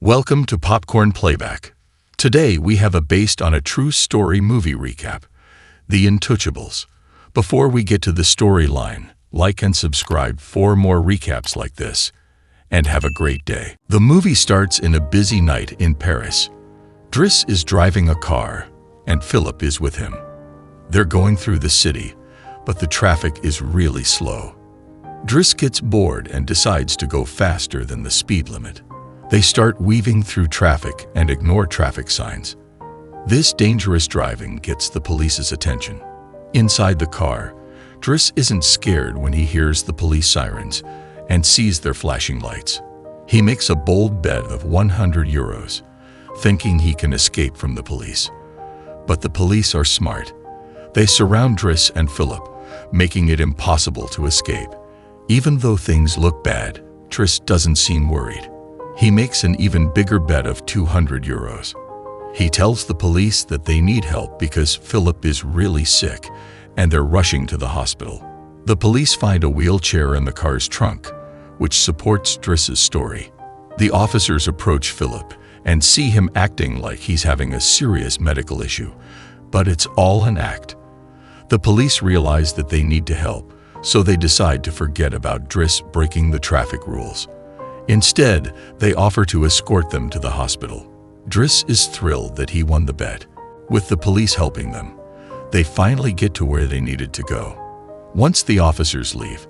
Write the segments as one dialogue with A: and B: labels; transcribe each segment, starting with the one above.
A: Welcome to Popcorn Playback. Today we have a based on a true story movie recap, The Intouchables. Before we get to the storyline, like and subscribe for more recaps like this, and have a great day. The movie starts in a busy night in Paris. Driss is driving a car, and Philippe is with him. They're going through the city, but the traffic is really slow. Driss gets bored and decides to go faster than the speed limit. They start weaving through traffic and ignore traffic signs. This dangerous driving gets the police's attention. Inside the car, Driss isn't scared when he hears the police sirens and sees their flashing lights. He makes a bold bet of €100, thinking he can escape from the police. But the police are smart. They surround Driss and Philippe, making it impossible to escape. Even though things look bad, Driss doesn't seem worried. He makes an even bigger bet of €200. He tells the police that they need help because Philippe is really sick and they're rushing to the hospital. The police find a wheelchair in the car's trunk, which supports Driss's story. The officers approach Philippe and see him acting like he's having a serious medical issue, but it's all an act. The police realize that they need to help, so they decide to forget about Driss breaking the traffic rules. Instead, they offer to escort them to the hospital. Driss is thrilled that he won the bet. With the police helping them, they finally get to where they needed to go. Once the officers leave,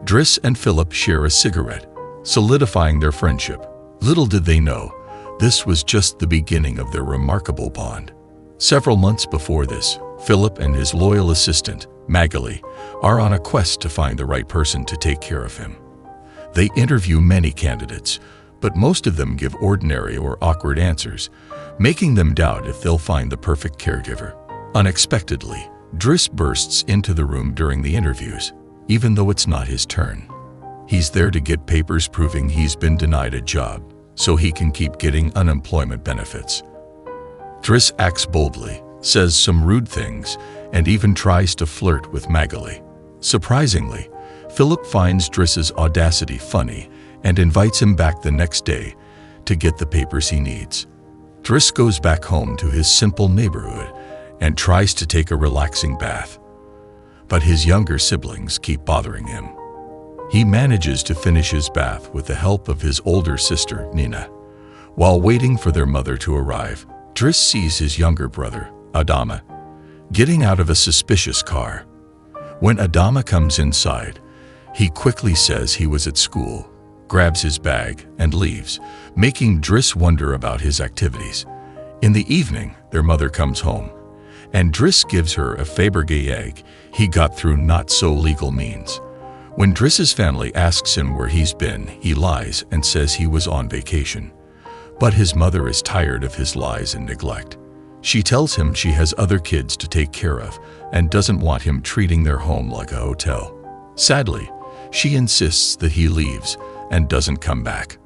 A: Driss and Philippe share a cigarette, solidifying their friendship. Little did they know, this was just the beginning of their remarkable bond. Several months before this, Philippe and his loyal assistant, Magali, are on a quest to find the right person to take care of him. They interview many candidates, but most of them give ordinary or awkward answers, making them doubt if they'll find the perfect caregiver. Unexpectedly, Driss bursts into the room during the interviews, even though it's not his turn. He's there to get papers proving he's been denied a job, so he can keep getting unemployment benefits. Driss acts boldly, says some rude things, and even tries to flirt with Magali. Surprisingly, Philippe finds Driss's audacity funny and invites him back the next day to get the papers he needs. Driss goes back home to his simple neighborhood and tries to take a relaxing bath. But his younger siblings keep bothering him. He manages to finish his bath with the help of his older sister, Nina. While waiting for their mother to arrive, Driss sees his younger brother, Adama, getting out of a suspicious car. When Adama comes inside, he quickly says he was at school, grabs his bag, and leaves, making Driss wonder about his activities. In the evening, their mother comes home, and Driss gives her a Fabergé egg he got through not-so-legal means. When Driss's family asks him where he's been, he lies and says he was on vacation. But his mother is tired of his lies and neglect. She tells him she has other kids to take care of and doesn't want him treating their home like a hotel. Sadly, she insists that he leaves and doesn't come back.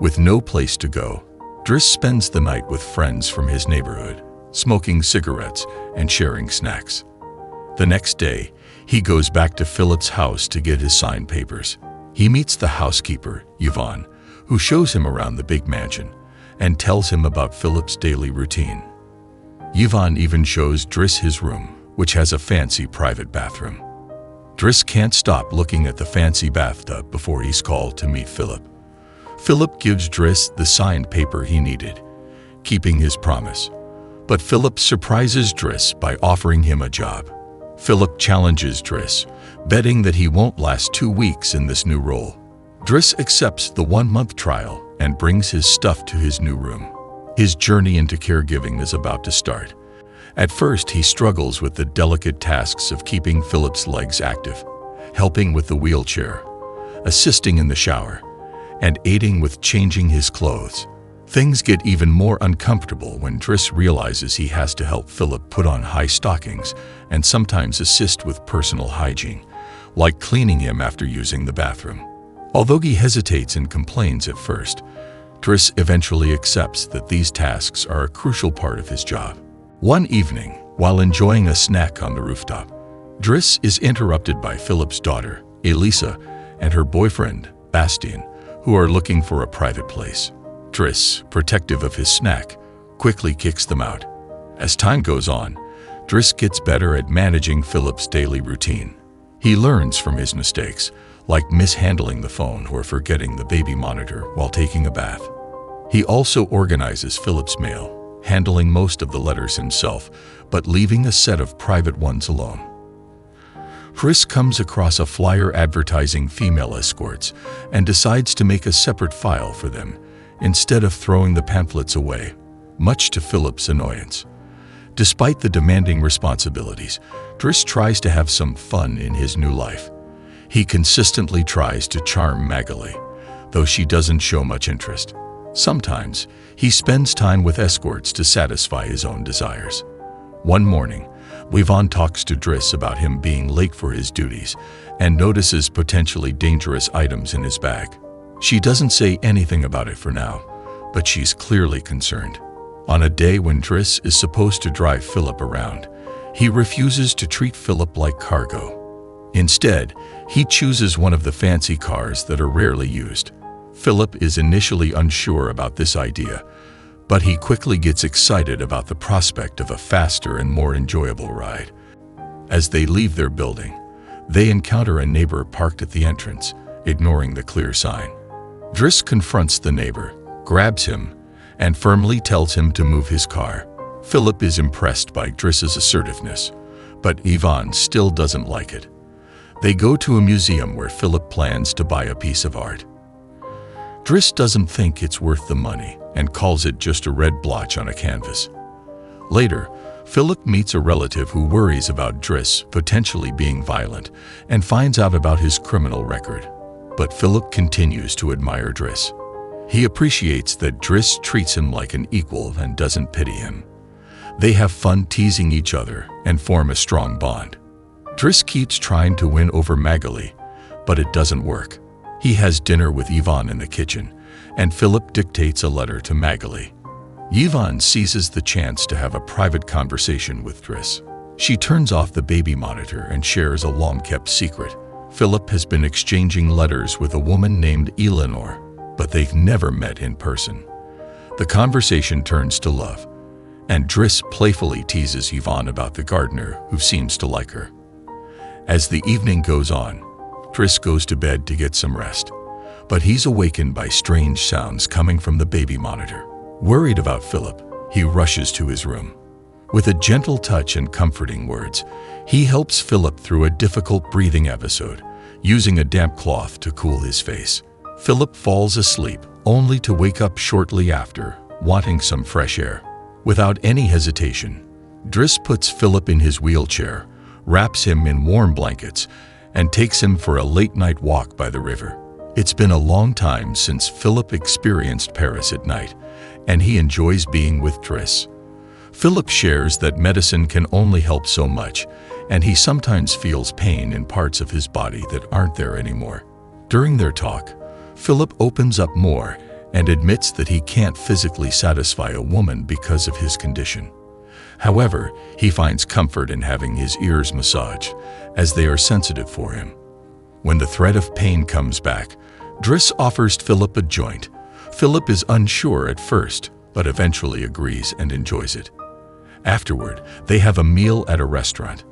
A: With no place to go, Driss spends the night with friends from his neighborhood, smoking cigarettes and sharing snacks. The next day, he goes back to Philippe's house to get his signed papers. He meets the housekeeper, Yvonne, who shows him around the big mansion and tells him about Philippe's daily routine. Yvonne even shows Driss his room, which has a fancy private bathroom. Driss can't stop looking at the fancy bathtub before he's called to meet Philippe. Philippe gives Driss the signed paper he needed, keeping his promise. But Philippe surprises Driss by offering him a job. Philippe challenges Driss, betting that he won't last 2 weeks in this new role. Driss accepts the 1-month trial and brings his stuff to his new room. His journey into caregiving is about to start. At first, he struggles with the delicate tasks of keeping Philippe's legs active, helping with the wheelchair, assisting in the shower, and aiding with changing his clothes. Things get even more uncomfortable when Driss realizes he has to help Philippe put on high stockings and sometimes assist with personal hygiene, like cleaning him after using the bathroom. Although he hesitates and complains at first, Driss eventually accepts that these tasks are a crucial part of his job. One evening, while enjoying a snack on the rooftop, Driss is interrupted by Philippe's daughter, Elisa, and her boyfriend, Bastien, who are looking for a private place. Driss, protective of his snack, quickly kicks them out. As time goes on, Driss gets better at managing Philippe's daily routine. He learns from his mistakes, like mishandling the phone or forgetting the baby monitor while taking a bath. He also organizes Philippe's mail, handling most of the letters himself, but leaving a set of private ones alone. Driss comes across a flyer advertising female escorts and decides to make a separate file for them, instead of throwing the pamphlets away, much to Philippe's annoyance. Despite the demanding responsibilities, Driss tries to have some fun in his new life. He consistently tries to charm Magali, though she doesn't show much interest. Sometimes, he spends time with escorts to satisfy his own desires. One morning, Yvonne talks to Driss about him being late for his duties and notices potentially dangerous items in his bag. She doesn't say anything about it for now, but she's clearly concerned. On a day when Driss is supposed to drive Philippe around, he refuses to treat Philippe like cargo. Instead, he chooses one of the fancy cars that are rarely used. Philippe is initially unsure about this idea, but he quickly gets excited about the prospect of a faster and more enjoyable ride. As they leave their building, they encounter a neighbor parked at the entrance, ignoring the clear sign. Driss confronts the neighbor, grabs him, and firmly tells him to move his car. Philippe is impressed by Driss's assertiveness, but Yvonne still doesn't like it. They go to a museum where Philippe plans to buy a piece of art. Driss doesn't think it's worth the money and calls it just a red blotch on a canvas. Later, Philippe meets a relative who worries about Driss potentially being violent and finds out about his criminal record. But Philippe continues to admire Driss. He appreciates that Driss treats him like an equal and doesn't pity him. They have fun teasing each other and form a strong bond. Driss keeps trying to win over Magali, but it doesn't work. He has dinner with Yvonne in the kitchen, and Philippe dictates a letter to Magali. Yvonne seizes the chance to have a private conversation with Driss. She turns off the baby monitor and shares a long-kept secret. Philippe has been exchanging letters with a woman named Eleanor, but they've never met in person. The conversation turns to love, and Driss playfully teases Yvonne about the gardener who seems to like her. As the evening goes on, Driss goes to bed to get some rest, but he's awakened by strange sounds coming from the baby monitor. Worried about Philippe, he rushes to his room. With a gentle touch and comforting words, he helps Philippe through a difficult breathing episode, using a damp cloth to cool his face. Philippe falls asleep, only to wake up shortly after, wanting some fresh air. Without any hesitation, Driss puts Philippe in his wheelchair, wraps him in warm blankets, and takes him for a late-night walk by the river. It's been a long time since Philippe experienced Paris at night, and he enjoys being with Driss. Philippe shares that medicine can only help so much, and he sometimes feels pain in parts of his body that aren't there anymore. During their talk, Philippe opens up more and admits that he can't physically satisfy a woman because of his condition. However, he finds comfort in having his ears massaged, as they are sensitive for him. When the threat of pain comes back, Driss offers Philippe a joint. Philippe is unsure at first, but eventually agrees and enjoys it. Afterward, they have a meal at a restaurant,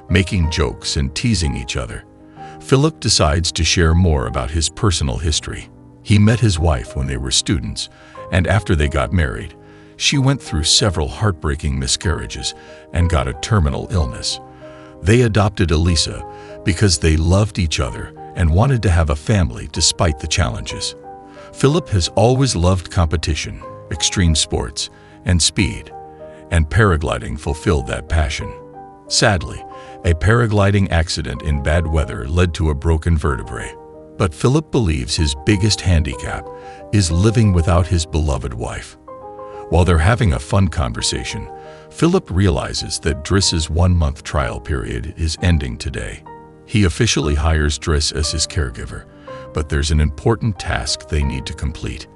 A: making jokes and teasing each other. Philippe decides to share more about his personal history. He met his wife when they were students, and after they got married, she went through several heartbreaking miscarriages and got a terminal illness. They adopted Elisa because they loved each other and wanted to have a family despite the challenges. Philippe has always loved competition, extreme sports, and speed, and paragliding fulfilled that passion. Sadly, a paragliding accident in bad weather led to a broken vertebrae. But Philippe believes his biggest handicap is living without his beloved wife. While they're having a fun conversation, Philippe realizes that Driss's 1-month trial period is ending today. He officially hires Driss as his caregiver, but there's an important task they need to complete: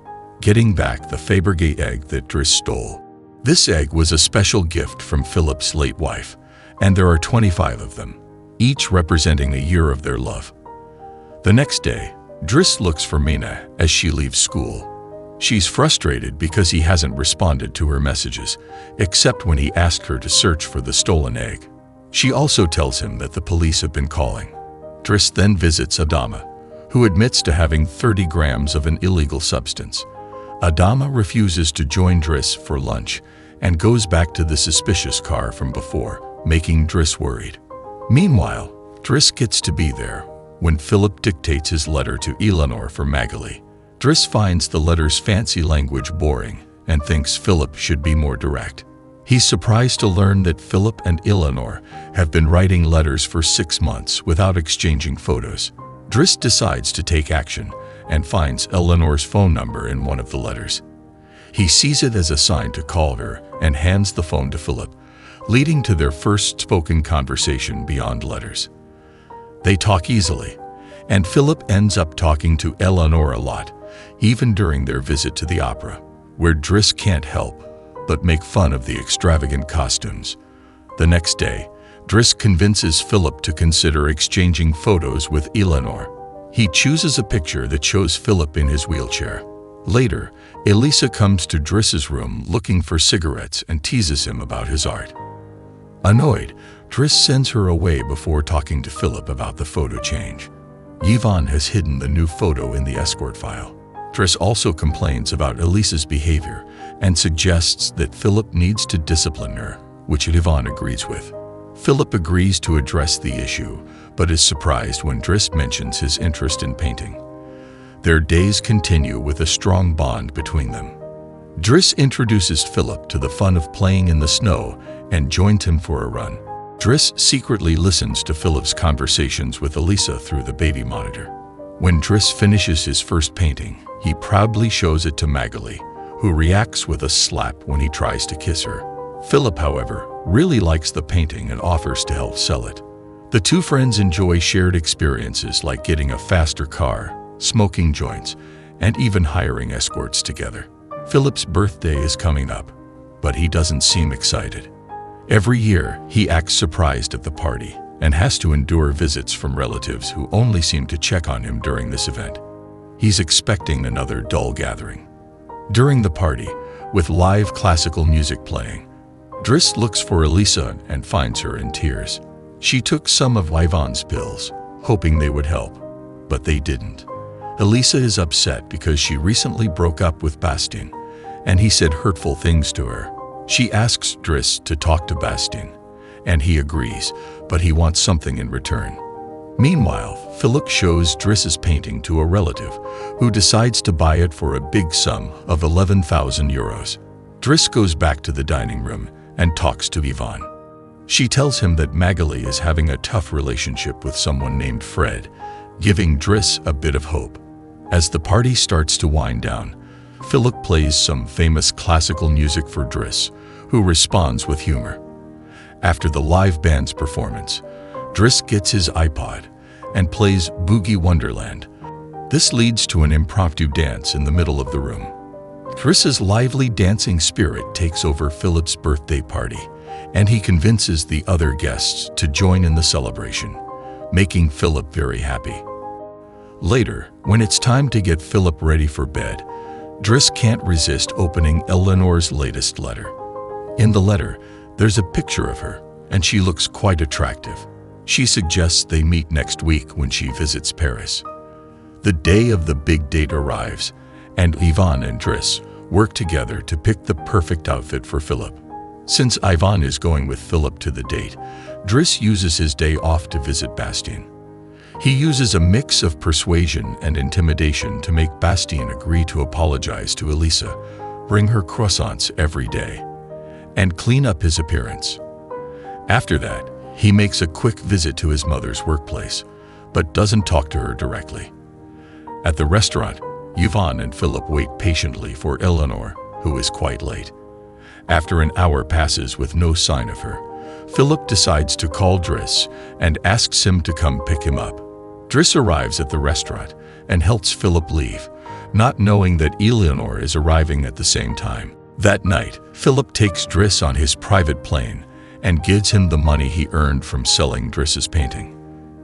A: getting back the Fabergé egg that Driss stole. This egg was a special gift from Philippe's late wife, and there are 25 of them, each representing a year of their love. The next day, Driss looks for Mina as she leaves school. She's frustrated because he hasn't responded to her messages, except when he asked her to search for the stolen egg. She also tells him that the police have been calling. Driss then visits Adama, who admits to having 30 grams of an illegal substance. Adama refuses to join Driss for lunch and goes back to the suspicious car from before, making Driss worried. Meanwhile, Driss gets to be there when Philippe dictates his letter to Eleanor for Magali. Driss finds the letter's fancy language boring and thinks Philippe should be more direct. He's surprised to learn that Philippe and Eleanor have been writing letters for 6 months without exchanging photos. Driss decides to take action and finds Eleanor's phone number in one of the letters. He sees it as a sign to call her and hands the phone to Philippe, leading to their first spoken conversation beyond letters. They talk easily, and Philippe ends up talking to Eleanor a lot, even during their visit to the opera, where Driss can't help but make fun of the extravagant costumes. The next day, Driss convinces Philippe to consider exchanging photos with Eleanor. He chooses a picture that shows Philippe in his wheelchair. Later, Elisa comes to Driss's room looking for cigarettes and teases him about his art. Annoyed, Driss sends her away before talking to Philippe about the photo change. Yvonne has hidden the new photo in the escort file. Driss also complains about Elisa's behavior and suggests that Philippe needs to discipline her, which Yvonne agrees with. Philippe agrees to address the issue, but is surprised when Driss mentions his interest in painting. Their days continue with a strong bond between them. Driss introduces Philippe to the fun of playing in the snow and joins him for a run. Driss secretly listens to Philippe's conversations with Elisa through the baby monitor. When Driss finishes his first painting, he proudly shows it to Magali, who reacts with a slap when he tries to kiss her. Philippe, however, really likes the painting and offers to help sell it. The two friends enjoy shared experiences like getting a faster car, smoking joints, and even hiring escorts together. Philippe's birthday is coming up, but he doesn't seem excited. Every year, he acts surprised at the party and has to endure visits from relatives who only seem to check on him during this event. He's expecting another dull gathering. During the party, with live classical music playing, Driss looks for Elisa and finds her in tears. She took some of Yvonne's pills, hoping they would help, but they didn't. Elisa is upset because she recently broke up with Bastien, and he said hurtful things to her. She asks Driss to talk to Bastien, and he agrees, but he wants something in return. Meanwhile, Philippe shows Driss's painting to a relative, who decides to buy it for a big sum of 11,000 euros. Driss goes back to the dining room and talks to Yvonne. She tells him that Magali is having a tough relationship with someone named Fred, giving Driss a bit of hope. As the party starts to wind down, Philippe plays some famous classical music for Driss, who responds with humor. After the live band's performance, Driss gets his iPod and plays Boogie Wonderland. This leads to an impromptu dance in the middle of the room. Driss's lively dancing spirit takes over Philippe's birthday party, and he convinces the other guests to join in the celebration, making Philippe very happy. Later, when it's time to get Philippe ready for bed, Driss can't resist opening Eleanor's latest letter. In the letter, there's a picture of her, and she looks quite attractive. She suggests they meet next week when she visits Paris. The day of the big date arrives, and Yvonne and Driss work together to pick the perfect outfit for Philippe. Since Yvonne is going with Philippe to the date, Driss uses his day off to visit Bastien. He uses a mix of persuasion and intimidation to make Bastien agree to apologize to Elisa, bring her croissants every day, and clean up his appearance. After that, he makes a quick visit to his mother's workplace, but doesn't talk to her directly. At the restaurant, Yvonne and Philippe wait patiently for Eleanor, who is quite late. After an hour passes with no sign of her, Philippe decides to call Driss and asks him to come pick him up. Driss arrives at the restaurant and helps Philippe leave, not knowing that Eleanor is arriving at the same time. That night, Philippe takes Driss on his private plane and gives him the money he earned from selling Driss's painting.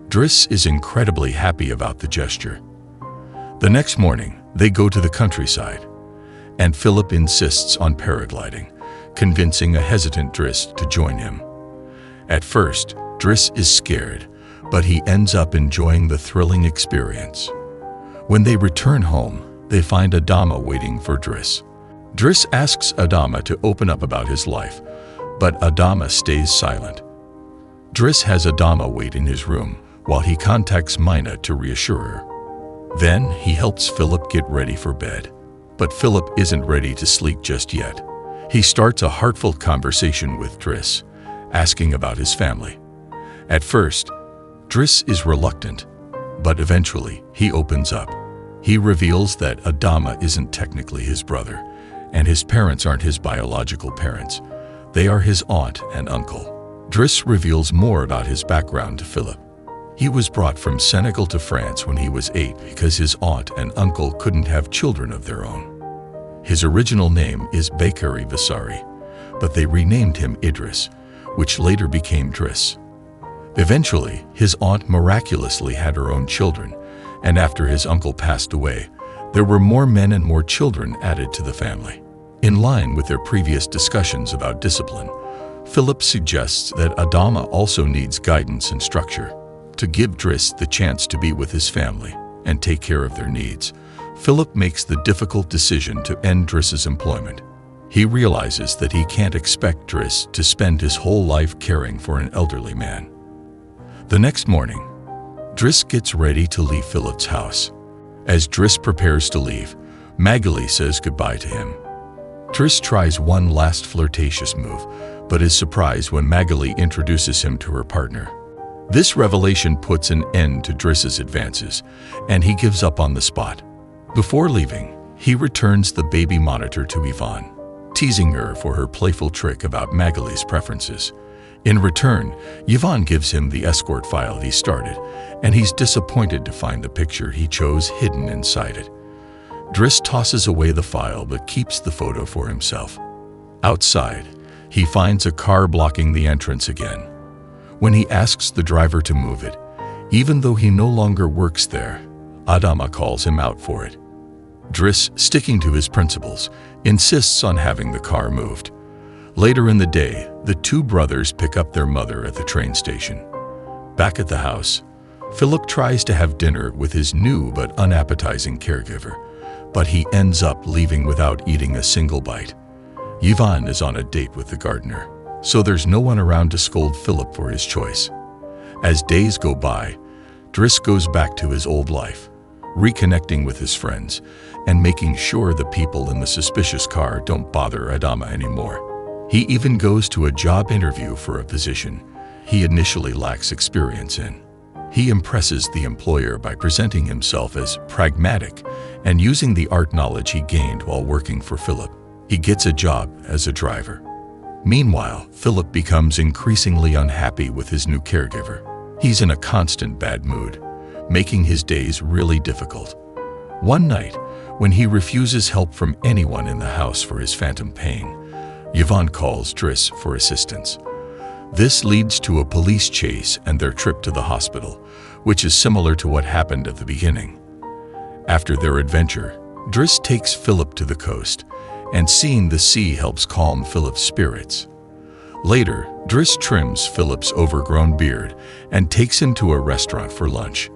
A: Driss is incredibly happy about the gesture. The next morning, they go to the countryside. and Philippe insists on paragliding, convincing a hesitant Driss to join him. At first, Driss is scared, but he ends up enjoying the thrilling experience. When they return home, they find Adama waiting for Driss. Driss asks Adama to open up about his life, but Adama stays silent. Driss has Adama wait in his room while he contacts Mina to reassure her. Then he helps Philippe get ready for bed. But Philippe isn't ready to sleep just yet. He starts a heartfelt conversation with Driss, asking about his family. At first, Driss is reluctant, but eventually he opens up. He reveals that Adama isn't technically his brother, and his parents aren't his biological parents. They are his aunt and uncle. Driss reveals more about his background to Philippe. He was brought from Senegal to France when he was 8 because his aunt and uncle couldn't have children of their own. His original name is Bakary Vassari, but they renamed him Idris, which later became Driss. Eventually, his aunt miraculously had her own children, and after his uncle passed away, there were more men and more children added to the family. In line with their previous discussions about discipline, Philippe suggests that Adama also needs guidance and structure. To give Driss the chance to be with his family and take care of their needs, Philippe makes the difficult decision to end Driss's employment. He realizes that he can't expect Driss to spend his whole life caring for an elderly man. The next morning, Driss gets ready to leave Philippe's house. As Driss prepares to leave, Magali says goodbye to him. Driss tries one last flirtatious move, but is surprised when Magali introduces him to her partner. This revelation puts an end to Driss's advances, and he gives up on the spot. Before leaving, he returns the baby monitor to Yvonne, teasing her for her playful trick about Magali's preferences. In return, Yvonne gives him the escort file he started, and he's disappointed to find the picture he chose hidden inside it. Driss tosses away the file but keeps the photo for himself. Outside, he finds a car blocking the entrance again. When he asks the driver to move it, even though he no longer works there, Adama calls him out for it. Driss, sticking to his principles, insists on having the car moved. Later in the day, the two brothers pick up their mother at the train station. Back at the house, Philippe tries to have dinner with his new but unappetizing caregiver, but he ends up leaving without eating a single bite. Yvonne is on a date with the gardener, so there's no one around to scold Philippe for his choice. As days go by, Driss goes back to his old life, reconnecting with his friends and making sure the people in the suspicious car don't bother Adama anymore. He even goes to a job interview for a position he initially lacks experience in. He impresses the employer by presenting himself as pragmatic and using the art knowledge he gained while working for Philippe. He gets a job as a driver. Meanwhile, Philippe becomes increasingly unhappy with his new caregiver. He's in a constant bad mood, making his days really difficult. One night, when he refuses help from anyone in the house for his phantom pain, Yvonne calls Driss for assistance. This leads to a police chase and their trip to the hospital, which is similar to what happened at the beginning. After their adventure, Driss takes Philippe to the coast, and seeing the sea helps calm Philippe's spirits. Later, Driss trims Philippe's overgrown beard and takes him to a restaurant for lunch.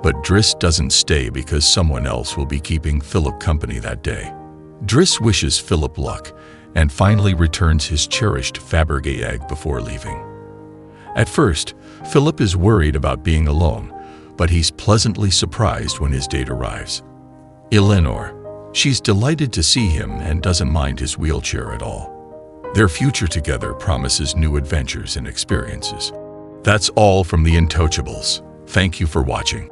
A: But Driss doesn't stay because someone else will be keeping Philippe company that day. Driss wishes Philippe luck and finally returns his cherished Fabergé egg before leaving. At first, Philippe is worried about being alone, but he's pleasantly surprised when his date arrives. Eleanor. She's delighted to see him and doesn't mind his wheelchair at all. Their future together promises new adventures and experiences. That's all from The Intouchables. Thank you for watching.